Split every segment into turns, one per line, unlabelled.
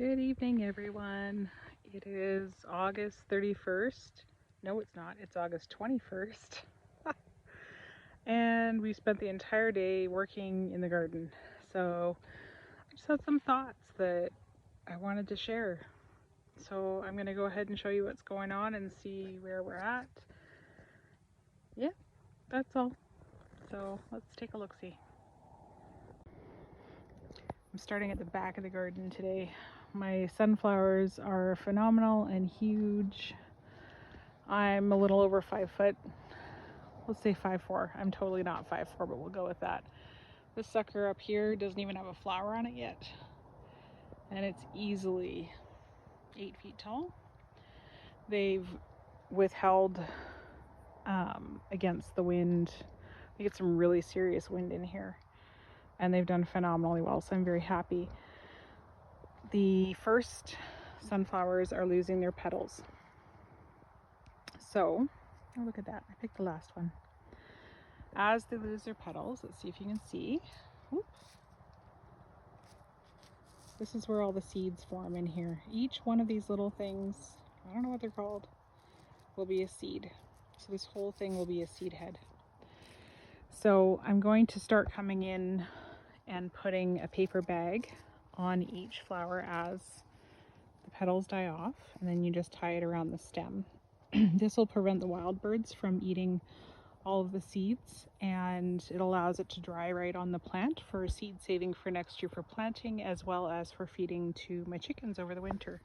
Good evening, everyone. It is August 31st. No, it's not. It's August 21st. And we spent the entire day working in the garden. So I just had some thoughts that I wanted to share. So I'm going to go ahead and show you what's going on and see where we're at. Yeah, that's all. So let's take a look-see. I'm starting at the back of the garden today. My sunflowers are phenomenal and huge. I'm a little over 5 foot. Let's say 5'4". I'm totally not 5'4", but we'll go with that. This sucker up here doesn't even have a flower on it yet. And it's easily 8 feet tall. They've withheld against the wind. We get some really serious wind in here. And they've done phenomenally well, so I'm very happy. The first sunflowers are losing their petals. So, oh, look at that. I picked the last one. As they lose their petals, let's see if you can see. Oops. This is where all the seeds form in here. Each one of these little things, I don't know what they're called, will be a seed. So this whole thing will be a seed head. So I'm going to start coming in and putting a paper bag on each flower as the petals die off, and then you just tie it around the stem. This will prevent the wild birds from eating all of the seeds, and it allows it to dry right on the plant for seed saving for next year for planting, as well as for feeding to my chickens over the winter.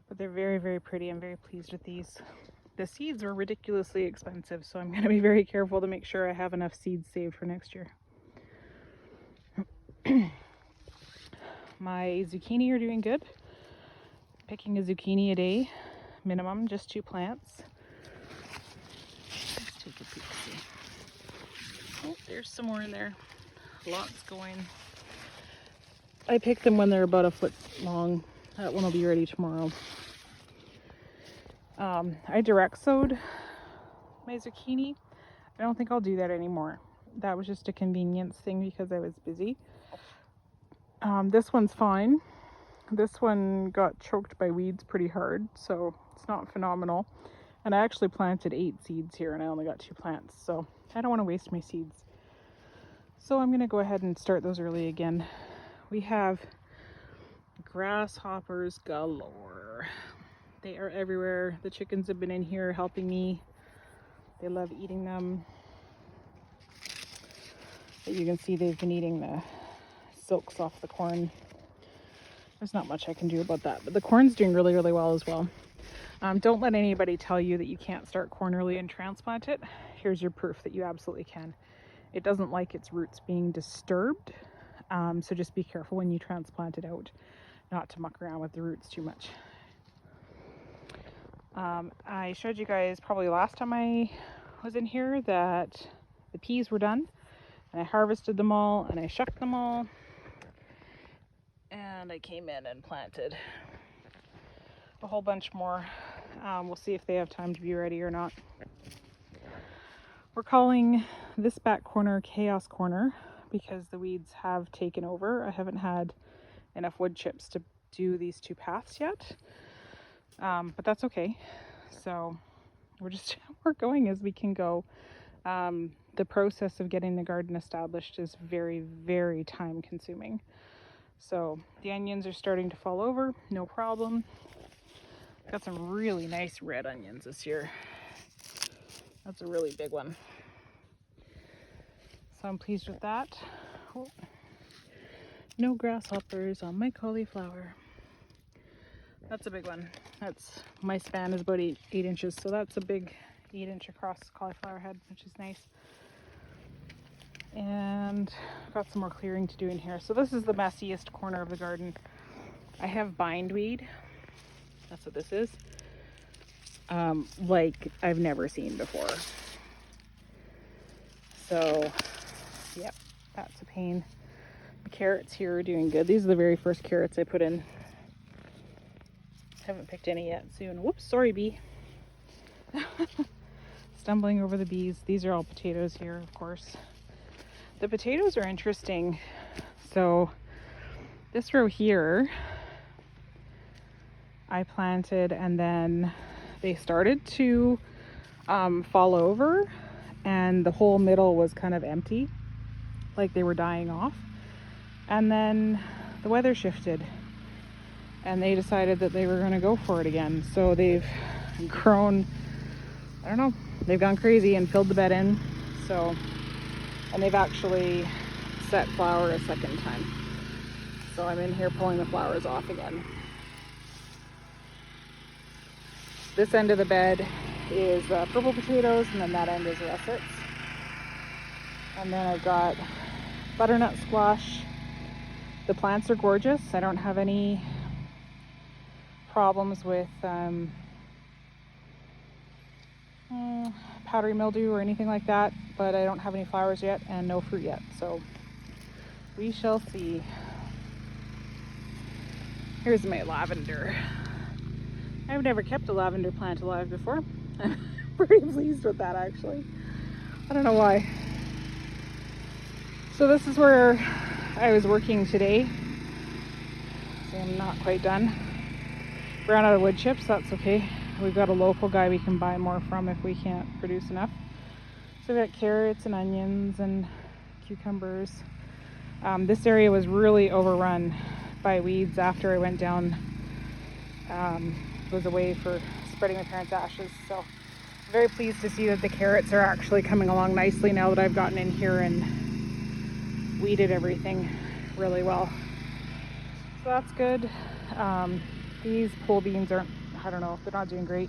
But they're very, very pretty. I'm very pleased with these. The seeds are ridiculously expensive, so I'm going to be very careful to make sure I have enough seeds saved for next year. My zucchini are doing good. Picking a zucchini a day, minimum, just 2 plants. Let's take a peek, see. Oh, there's some more in there. Lots going. I pick them when they're about a foot long. That one will be ready tomorrow. I direct sowed my zucchini. I don't think I'll do that anymore. That was just a convenience thing because I was busy. This one's fine. This one got choked by weeds pretty hard, so it's not phenomenal. And I actually planted 8 seeds here and I only got 2 plants, so I don't want to waste my seeds. So I'm going to go ahead and start those early again. We have grasshoppers galore. They are everywhere. The chickens have been in here helping me. They love eating them. But you can see they've been eating the silks off the corn. There's not much I can do about that, but the corn's doing really, really well as well. Don't let anybody tell you that you can't start corn early and transplant it. Here's your proof that you absolutely can. It doesn't like its roots being disturbed, so just be careful when you transplant it out, not to muck around with the roots too much. I showed you guys probably last time I was in here that the peas were done, and I harvested them all and I shucked them all, and I came in and planted a whole bunch more. We'll see if they have time to be ready or not. We're calling this back corner Chaos Corner because the weeds have taken over. I haven't had enough wood chips to do these 2 paths yet, but that's okay. So we're going as we can go. The process of getting the garden established is very, very time consuming. So the onions are starting to fall over, no problem. Got some really nice red onions this year. That's a really big one. So I'm pleased with that. Oh, no grasshoppers on my cauliflower. That's a big one. My span is about 8 inches, so that's a big 8-inch across cauliflower head, which is nice. And I've got some more clearing to do in here. So this is the messiest corner of the garden. I have bindweed. That's what this is. Like I've never seen before. So, yep, that's a pain. The carrots here are doing good. These are the very first carrots I put in. Haven't picked any yet. Soon. Whoops, sorry, bee. Stumbling over the bees. These are all potatoes here, of course. The potatoes are interesting. So this row here, I planted, and then they started to fall over, and the whole middle was kind of empty, like they were dying off. And then the weather shifted and they decided that they were going to go for it again. So they've grown, I don't know, they've gone crazy and filled the bed in. So, and they've actually set flower a second time. So I'm in here pulling the flowers off again. This end of the bed is purple potatoes, and then that end is russets. And then I've got butternut squash. The plants are gorgeous. I don't have any problems with powdery mildew or anything like that, but I don't have any flowers yet and no fruit yet, so we shall see. Here's my lavender. I've never kept a lavender plant alive before. I'm pretty pleased with that, actually. I don't know why. So this is where I was working today. So I'm not quite done. Ran out of wood chips, that's okay. We've got a local guy we can buy more from if we can't produce enough. So we've got carrots and onions and cucumbers. This area was really overrun by weeds after I went down, was away for spreading my parents' ashes. So I'm very pleased to see that the carrots are actually coming along nicely now that I've gotten in here and weeded everything really well. So that's good. These pole beans aren't, I don't know, they're not doing great.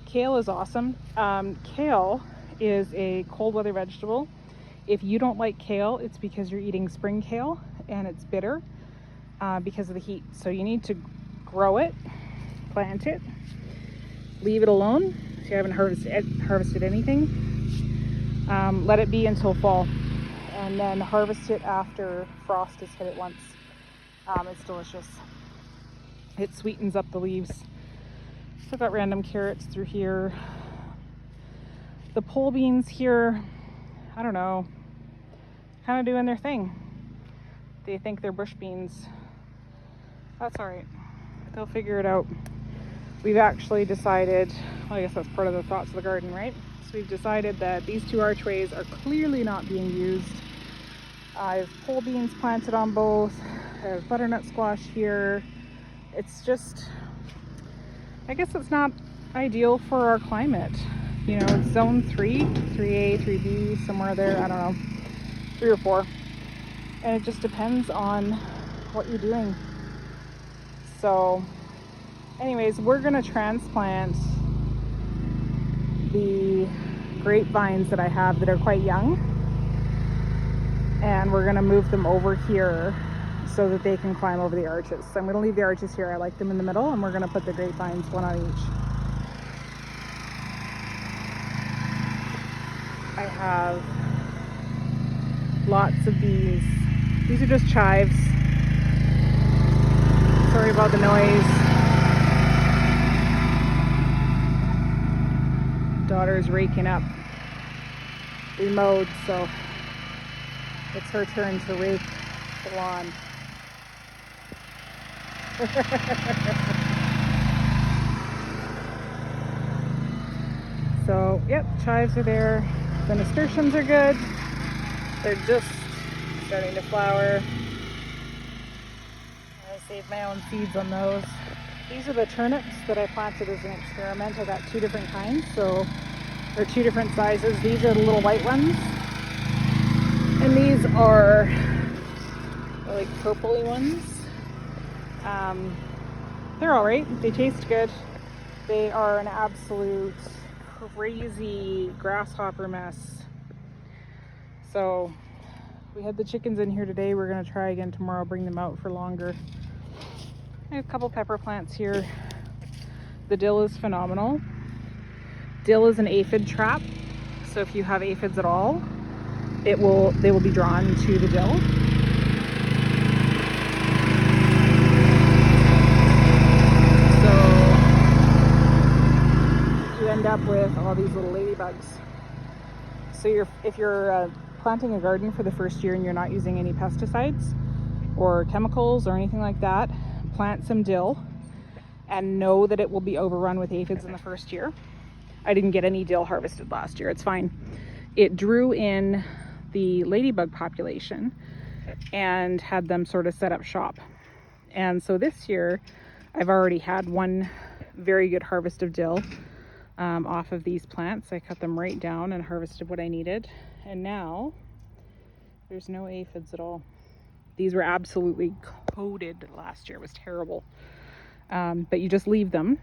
Kale is awesome. Kale is a cold weather vegetable. If you don't like kale, it's because you're eating spring kale and it's bitter because of the heat. So you need to grow it, plant it, leave it alone if you haven't harvested anything. Let it be until fall, and then harvest it after frost has hit it once. It's delicious. It sweetens up the leaves. So I've got random carrots through here. The pole beans here, I don't know, kind of doing their thing. They think they're bush beans. That's all right. They'll figure it out. We've actually decided, well, I guess that's part of the thoughts of the garden, right? So we've decided that these two archways are clearly not being used. I have pole beans planted on both. I have butternut squash here. It's just, I guess it's not ideal for our climate. You know, it's zone 3, 3A, 3B, somewhere there, I don't know, 3 or 4. And it just depends on what you're doing. So anyways, we're gonna transplant the grapevines that I have that are quite young, and we're gonna move them over here so that they can climb over the arches. So I'm gonna leave the arches here. I like them in the middle, and we're gonna put the grapevines one on each. I have lots of these. These are just chives. Sorry about the noise. Daughter's raking up. We mowed, so it's her turn to rake the lawn. So, yep, chives are there. The nasturtiums are good. They're just starting to flower. I saved my own seeds on those. These are the turnips that I planted as an experiment. I got 2 different kinds, so they're 2 different sizes. These are the little white ones, and these are like purpley ones. They're all right. They taste good. They are an absolute crazy grasshopper mess. So we had the chickens in here today. We're going to try again tomorrow, bring them out for longer. I have a couple pepper plants here. The dill is phenomenal. Dill is an aphid trap. So if you have aphids at all, they will be drawn to the dill. End up with all these little ladybugs. So if you're planting a garden for the first year and you're not using any pesticides or chemicals or anything like that, plant some dill and know that it will be overrun with aphids in the first year. I didn't get any dill harvested last year. It's fine. It drew in the ladybug population and had them sort of set up shop. And so this year I've already had one very good harvest of dill off of these plants. I cut them right down and harvested what I needed. And now there's no aphids at all. These were absolutely coated last year. It was terrible. But you just leave them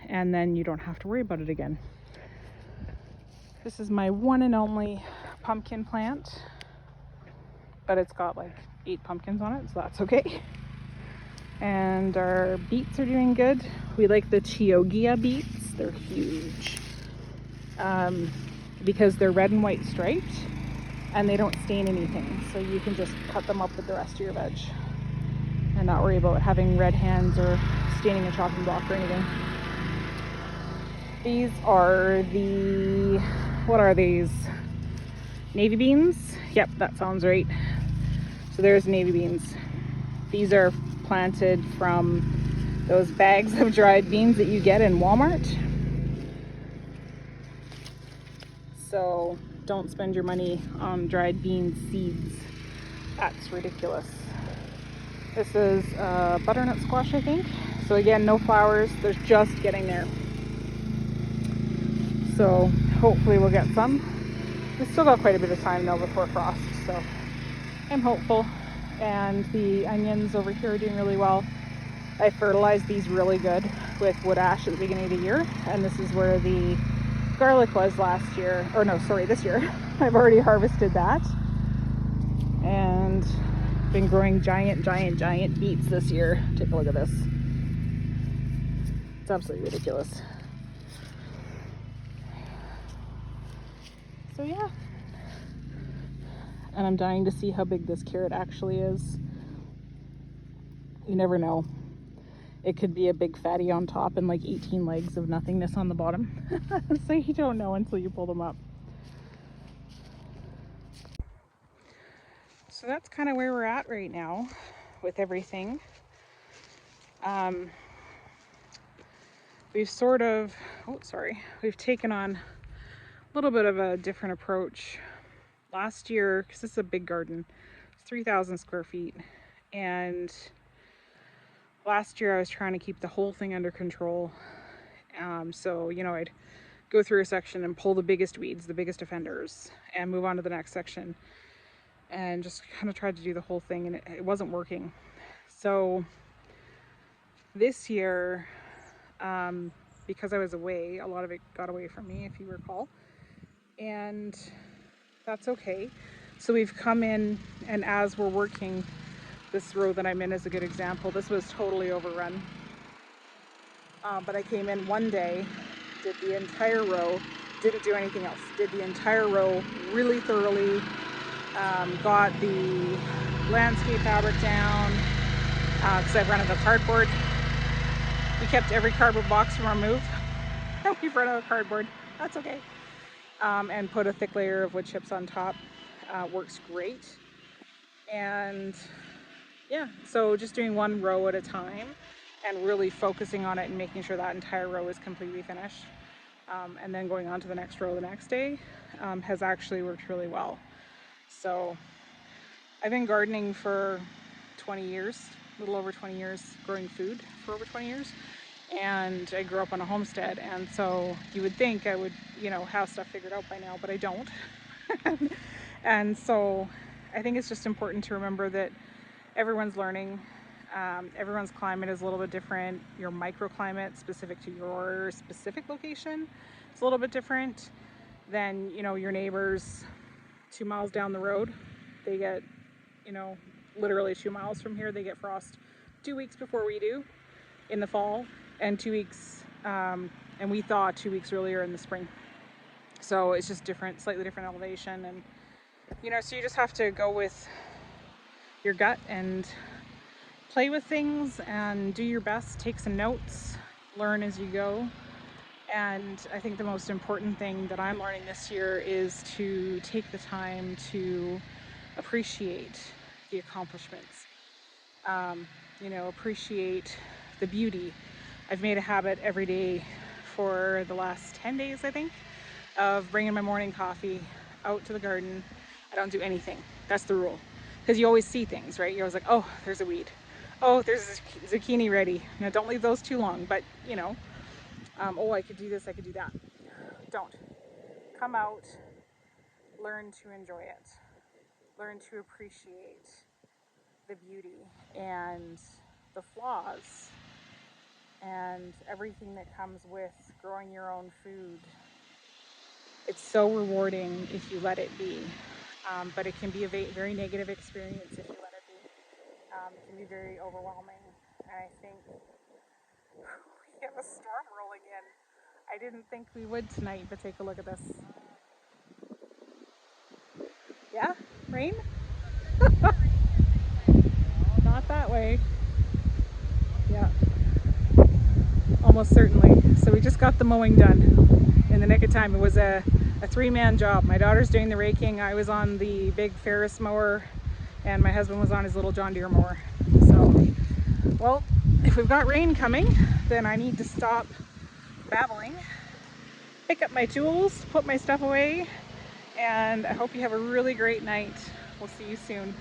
and then you don't have to worry about it again. This is my one and only pumpkin plant, but it's got like 8 pumpkins on it, so that's okay. And our beets are doing good. We like the Chioggia beets. They're huge because they're red and white striped and they don't stain anything. So you can just cut them up with the rest of your veg and not worry about having red hands or staining a chopping block or anything. These are the, what are these? Navy beans? Yep, that sounds right. So there's navy beans. These are planted from those bags of dried beans that you get in Walmart. So don't spend your money on dried bean seeds. That's ridiculous. This is butternut squash, I think. So again, no flowers. They're just getting there. So hopefully we'll get some. We've still got quite a bit of time though before frost, so I'm hopeful. And the onions over here are doing really well. I fertilized these really good with wood ash at the beginning of the year, and this is where the garlic was last year, or no, sorry, this year. I've already harvested that and been growing giant beets this year. Take a look at this. It's absolutely ridiculous. So yeah. And I'm dying to see how big this carrot actually is. You never know. It could be a big fatty on top and like 18 legs of nothingness on the bottom. So you don't know until you pull them up. So that's kind of where we're at right now with everything. We've sort of, we've taken on a little bit of a different approach. Last year, because this is a big garden, it's 3,000 square feet, and last year I was trying to keep the whole thing under control. So, you know, I'd go through a section and pull the biggest weeds, the biggest offenders, and move on to the next section, and just kind of tried to do the whole thing, and it wasn't working. So this year, because I was away, a lot of it got away from me, if you recall, and that's okay. So we've come in, and as we're working, this row that I'm in is a good example. This was totally overrun. But I came in one day, did the entire row, didn't do anything else. Did the entire row really thoroughly, got the landscape fabric down, because I've run out of cardboard. We kept every cardboard box from our move. We've run out of cardboard. That's okay. And put a thick layer of wood chips on top. Works great. And yeah, so just doing one row at a time and really focusing on it and making sure that entire row is completely finished. And then going on to the next row the next day has actually worked really well. So I've been gardening for 20 years, a little over 20 years, growing food for over 20 years. And I grew up on a homestead, and so you would think I would, you know, have stuff figured out by now, but I don't. And so I think it's just important to remember that everyone's learning. Everyone's climate is a little bit different. Your microclimate specific to your specific location is a little bit different than, you know, your neighbors 2 miles down the road. They get, you know, literally 2 miles from here, they get frost 2 weeks before we do in the fall, and 2 weeks, and we thaw 2 weeks earlier in the spring. So it's just different, slightly different elevation, and you know, so you just have to go with your gut and play with things and do your best, take some notes, learn as you go. And I think the most important thing that I'm learning this year is to take the time to appreciate the accomplishments, you know, appreciate the beauty I've made a habit every day for the last 10 days, I think, of bringing my morning coffee out to the garden. I don't do anything. That's the rule. Because you always see things, right? You're always like, oh, there's a weed. Oh, there's a zucchini ready. Don't leave those too long. But, oh, I could do this, I could do that. Don't. Come out, learn to enjoy it. Learn to appreciate the beauty and the flaws and everything that comes with growing your own food. It's so rewarding if you let it be, but it can be a very negative experience if you let it be. It can be very overwhelming, and I think we have a storm rolling in. I didn't think we would tonight, but take a look at this. Yeah, rain? Not that way. Yeah, almost certainly. So we just got the mowing done in the nick of time. It was a three-man job. My daughter's doing the raking. I was on the big Ferris mower, and my husband was on his little John Deere mower. So, well, if we've got rain coming, then I need to stop babbling, pick up my tools, put my stuff away, and I hope you have a really great night. We'll see you soon.